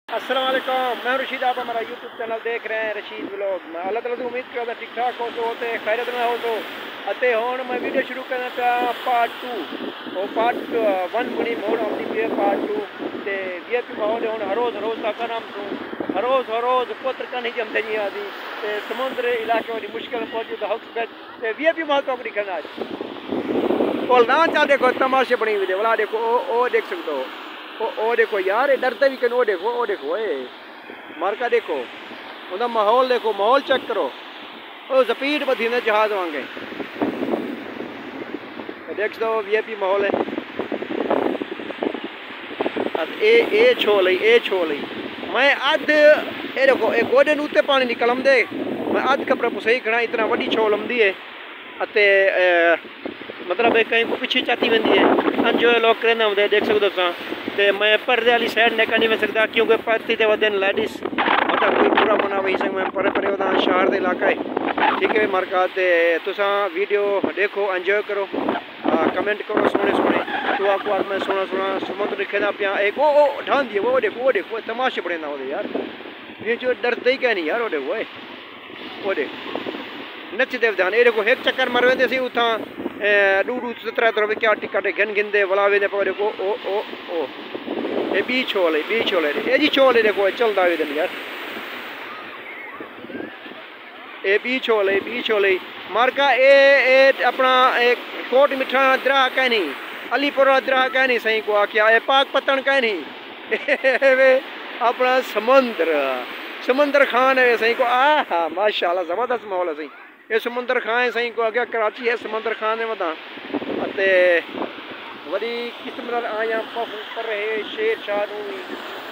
अस्सलाम वालेकुम, मैं रशीद। आप हमारा यूट्यूब चैनल देख रहे हैं रशीद व्लॉग। मैं अल्लाह ताला से उम्मीद करता ठीक ठाक हो तो होते खैरत में हो तो अते हुण मैं वीडियो शुरू करना पिया पार्ट 2 और पार्ट 1 बनी मोड़ आती पे पार्ट 2 ते वीआईपी माहौल हुण हर रोज़ दा करम तो हर रोज़ पुत्र का नहीं जमते जी आदि ते समुद्र इलाके वाली मुश्किल पहुंची तो हक ते वीआईपी माहौल तो नहीं करना और ना चा देखो तमाशे बनी हुए वाला देखो ओ देख सकते हो ओ देखो यार, डरते भी कहीं। ओ देखो मार्का देखो, उनका माहौल देखो, माहौल चेक करो। ओ स्पीड बधी ने जहाज वांगे देख दो वीआईपी माहौल है। ए छो लई मैं अद ए देखो ए गोडे उत्ते पानी निकलम दे मैं अद कपड़ा पुसई खड़ा इतना वड्डी छो लमदी है अते मतलब कहीं को पिछे चाती वेंदी है अंजो लोग कहना होंगे देख सकते हो तो मैं पर्दे वाली साइड ने नहीं मिल सकता क्योंकि पर्ती ते वदन लेडीज मतलब कोई पूरा मना वही संग मैं परे परे वदा शहर दे इलाका है। ठीक है मार्का ते तुसा वीडियो देखो एंजॉय करो कमेंट करो सोने सोने तो आपको आज मैं सोना समुद्र दिखेना पिया एक ओ ढान दिए वो देखो तमाशे बड़े ना हो यार ये जो डरते ही क्या नहीं यार वो देख नचदे ध्यान ए देखो एक चक्कर मर वेंदे सी उथा डूडू सतरा तरह क्या टिकट घन गिंदे वला वेंदे पर देखो ओ ए बी छोले ए जी छोले देखो चलदा वे दिन यार ए बी छोले मार्का ए अपना एक कोट मिठा दरा कह नहीं अलीपुरा दरा कह नहीं सही को आख्या ए पाक पत्तन कह नहीं अपना समंदर खान है सही को आहा माशाल्लाह जबरदस्त माहौल है सही ये समंदर खान है सही को आगे कराची है समंदर खान है वदा अते वरी किस्म आया पर रहे शेर शाह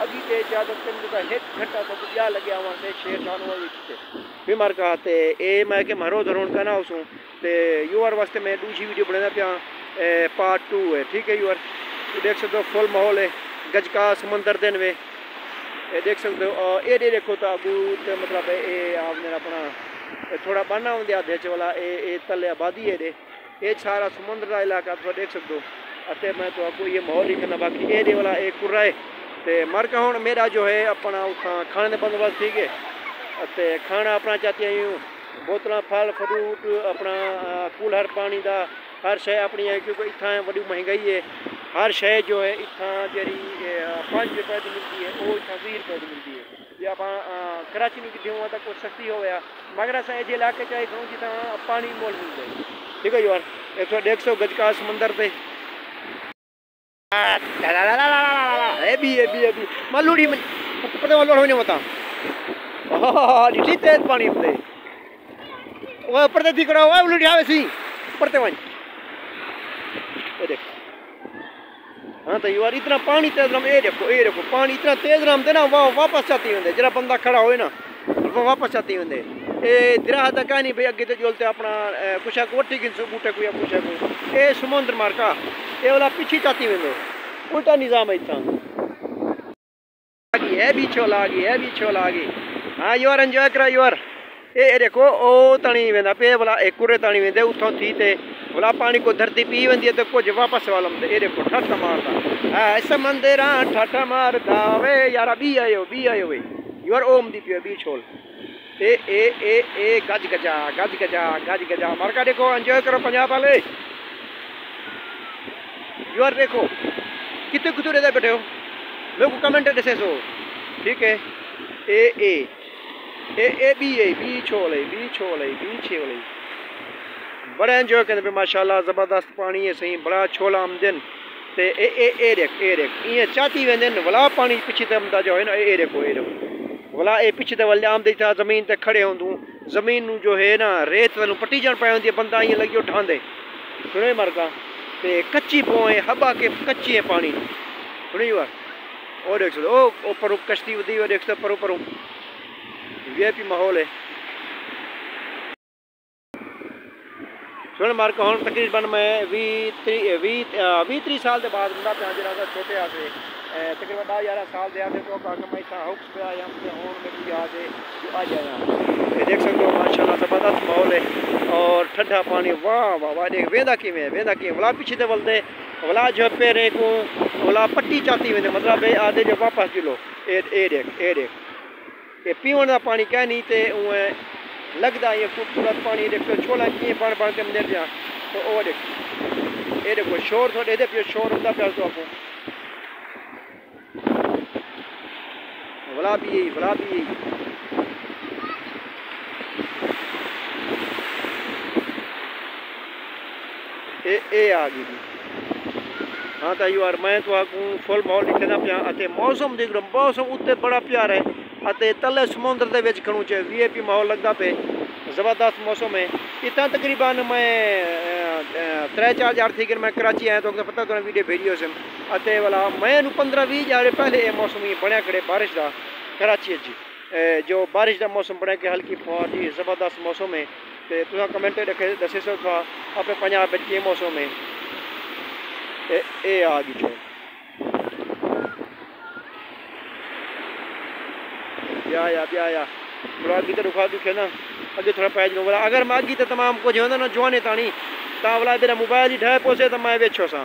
अगी ते इजाजत का एक घंटा तो क्या लगे वहाँ शेर शाह भी मार का ए मैं के मारो धरोण का ना उसू ते यूआर वास्ते मैं दूसरी वीडियो बनाना पिया पार्ट 2 है। ठीक है यूआर देख सकते हो फुल माहौल है गज का समंदर दिन वे देख सकते हो ये देखो तो अगू तो मतलब ये आपने अपना थोड़ा बना होंगे आधे वाला ये तले आबादी है ये सारा समुद्र का इलाका तो देख सकते हो अते मैं तो आपको ये माहौल ही करना बाकी ये वाला एक कुर्रा है तो मर का हूँ मेरा जो है अपना उठा खाने का बंदोबस्त ठीक है अते खाना अपना चाहती हूँ बोतल फल फ्रूट अपना कूलर पानी का हर शय अपनी है क्योंकि इतना बड़ी महंगाई है हर शय जो है इतना जी 5 रुपए की मिलती है वो इतना 20 रुपए की मिलती है जे आप कराची में कितने हुआ तक कुछ सस्ती हो गया मगर असा ये इलाके चाहे खड़ो जितना पानी मोल मिल जाए। ठीक है यार 150 गज का समंदर पे मलूड़ी पता होने होता तेज पानी होते वो ऊपर ते दिख रहा हुआ उलटी आवे सी ऊपर ते वहीं देख हाँ तो यार इतना पानी तेज राम ये देखो पानी इतना तेज राम दे ना वापस आती होंगे जरा बंदा खड़ा होए ना वो वापस आती होंगे ये दिरा तक नहीं भाई अगे तो जोलते अपना कुछ कोठी गिन बूटे को या कुछ ये समुद्र मार्का ये वाला पीछे चाती होंगे उल्टा निजाम है इतना है भी छोला आ गई हाँ यार एंजॉय करा यार ये देखो ओ तणी वेंदा पे वाला एक कुरे तणी वेंदे उठो थी ते वाला पानी को धरती पी वेंदी तो कुछ वापस वाला ये देखो ठठ मारदा है समंदर ठठ मारदा वे यार बी आयो वे यार ओम दी पियो बी छोल ए गज गजा मार का देखो एंजॉय करो पंजाब वाले यार देखो कितने कुतुरे दे बैठे हो मेरे को कमेंट दसे सो। ठीक है ए बी छोले बड़ा एंजॉय करते माशाल्लाह जबरदस्त पानी है सही बड़ा छोला आमदन ते ए देख ये चाती वेंदे वला पानी पिछे तमदा जो है ना ए देखो वला ए पिछे ते वल आमदे था जमीन ते खड़े होंदू जमीन नु जो है ना रेत वनु पट्टी जण पाई होंदी बंदा ये लगियो ठांदे सुने मरका ते कच्ची पोए हबा के कच्ची है पानी सुनी हुआ और देख सकते ओ पर कश्ती वधी और देख सकते पर वीआईपी माहौल है सुन मार्का हूँ तकरीबन मैं 20-30 साल के बाद बंदा पे जरा छोटे आते तकरीबन 10-11 साल दे आते तो मैं इतना हुक्स पे आया हूँ मेरी याद है जो आ जाया देख सकते हो माशाल्लाह जबरदस्त माहौल है और ठंडा पानी वाह देख वेंदा कि वला पीछे तो वलदे वला जो पेरे को वला पट्टी चाती वेंदे मतलब आधे जो वापस किलो ए देख ये पीवन का पानी कह नहीं तो उएं लगता ये खूबसूरत पानी देख छोला कि बण बण के मिल जा तो वो देख ये देखो शोर थोड़े ये पियो शोर होता प्या तो आपको भला भी ए आ गई हाँ तो यार मैं तो फुल माहौल दिखना पाया मौसम देख रहा मौसम उत्ते बड़ा प्यारा है तले समुद्र के खड़ू च VIP माहौल लगता पे ज़बरदस्त मौसम है इतना तकरीबन मैं 3-4 हज़ार थी मैं कराची आया तो पता करा वीडियो भेजियो से वाला मैं 15-20 हज़ार पहले ये मौसम ही बनया खड़े बारिश का कराची जो बारिश का मौसम बने के हल्की फुहार जी ज़बरदस्त मौसम है तो तुम कमेंट रखे दसे सो था अपने पंजाब में के मौसम है ए आ गई छो या थोड़ा अगी तो रुखा दुखे ना अगे थोड़ा पैज लो बोला अगर मैं अगी तो तमाम कुछ होंदा ना जवाने तानी ता बोला मेरा मोबाइल ही ढह पोसे तो मैं वेछो सा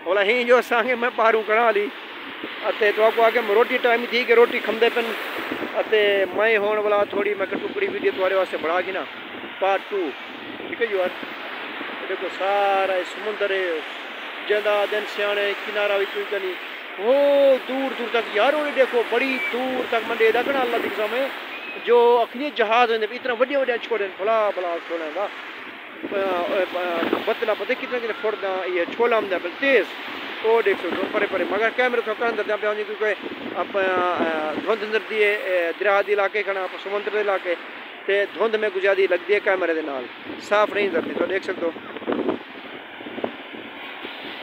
बोला ही जो असांखे मैं पारूं करा ली तो आपको आगे रोटी टाइम थी कि रोटी खंदे पिन मैं होने वाला थोड़ी मैं टुकड़ी वीडियो तुम्हारे वास्ते बढ़ा की ना पार्ट 2 ठीक है यार देखो सारा समुंदर जदा दिन सियाने किनारा भी कोई नहीं वो दूर दूर तक यार उन्हें देखो बड़ी दूर तक मंडे दखना अल्लाह दिखा में जो अखनी जहाज होंगे इतना वड्डे वड्डे छोड़े भला भला छोड़े बतला पता कितना कितना फोड़दा ये छोला हमदा तेज वो देखो परे परे मगर कैमरे तो कर दे पे क्योंकि आप धुंध अंदर दिए दरिया के इलाके खड़ा समुद्र के इलाके ते धुंध में गुजारी लगती है कैमरे के नाल साफ नहीं करती तो देख सकते हो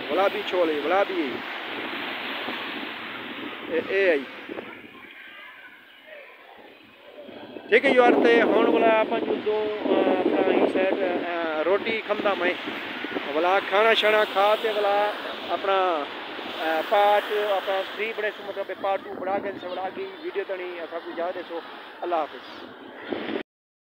गुलाबी छोले गुलाबी ए आई ठीक है यार ते हुण वाला आप जो अपना ही साइड रोटी खंदा मैं वाला खाना शाना खा ते वाला अपना पार्ट अपना 3 बड़े मतलब पार्ट 2 बढ़ा के वाला आगे वीडियो तनी असा को याद है सो अल्लाह हाफिज़।